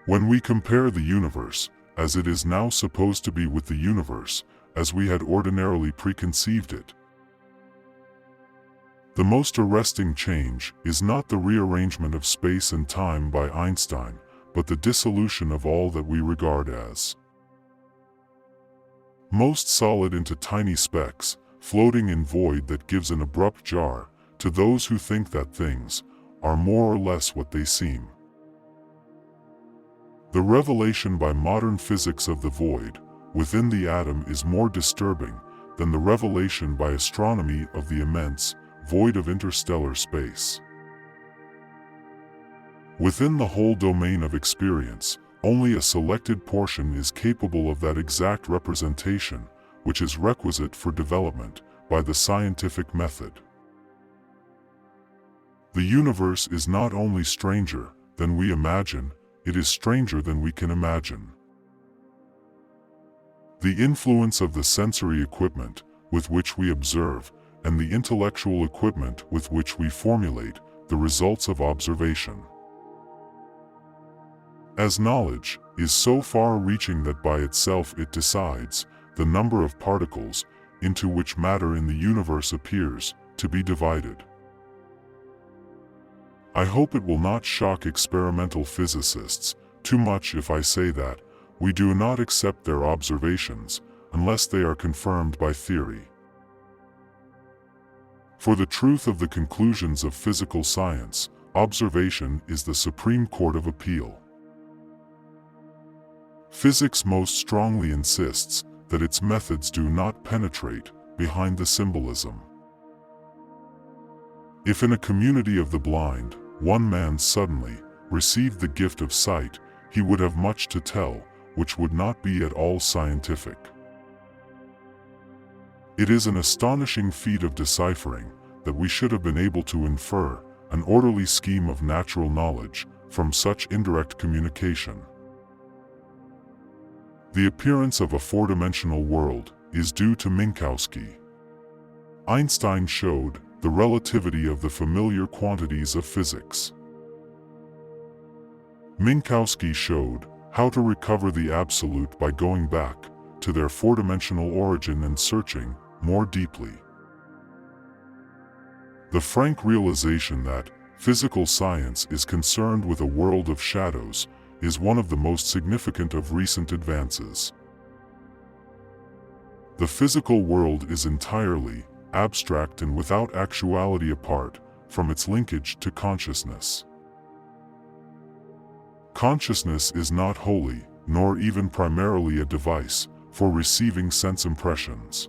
When we compare the universe, as it is now supposed to be, with the universe, as we had ordinarily preconceived it, the most arresting change is not the rearrangement of space and time by Einstein, but the dissolution of all that we regard as most solid into tiny specks, floating in void that gives an abrupt jar to those who think that things are more or less what they seem. The revelation by modern physics of the void within the atom is more disturbing than the revelation by astronomy of the immense void of interstellar space. Within the whole domain of experience, only a selected portion is capable of that exact representation which is requisite for development by the scientific method. The universe is not only stranger than we imagine, it is stranger than we can imagine. The influence of the sensory equipment with which we observe and the intellectual equipment with which we formulate the results of observation. As knowledge is so far-reaching that by itself it decides the number of particles into which matter in the universe appears to be divided. I hope it will not shock experimental physicists too much if I say that we do not accept their observations unless they are confirmed by theory. For the truth of the conclusions of physical science, observation is the supreme court of appeal. Physics most strongly insists that its methods do not penetrate behind the symbolism. If in a community of the blind, one man suddenly received the gift of sight, he would have much to tell, which would not be at all scientific. It is an astonishing feat of deciphering that we should have been able to infer an orderly scheme of natural knowledge from such indirect communication. The appearance of a four-dimensional world is due to Minkowski. Einstein showed the relativity of the familiar quantities of physics. Minkowski showed how to recover the absolute by going back to their four-dimensional origin and searching more deeply. The frank realization that physical science is concerned with a world of shadows is one of the most significant of recent advances. The physical world is entirely abstract and without actuality apart from its linkage to consciousness. Consciousness is not wholly, nor even primarily a device for receiving sense impressions.